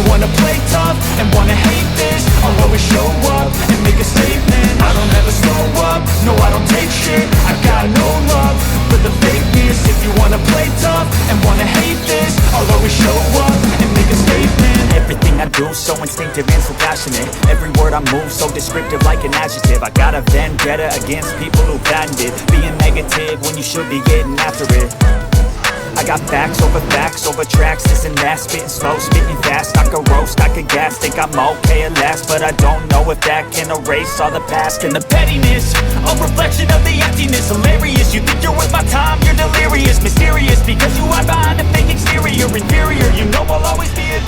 you wanna play tough and wanna hate this, I'll always show up and make a statement. I don't ever slow up, no I don't take shit. I got no love for the fakeness. If you wanna play tough and wanna hate this, I'll always show up and make a statement. Everything I do so instinctive and so passionate. Every word I move so descriptive like an adjective. I got a vendetta against people who patented being negative when you should be getting after it. I got facts over tracks, this and that. Spitting slow, spitting fast, I could roast, I could gas. Think I'm okay at last, but I don't know if that can erase all the past. And the pettiness, a reflection of the emptiness. Hilarious, you think you're worth my time, you're delirious. Mysterious, because you hide behind a fake exterior. Inferior, you know I'll always be a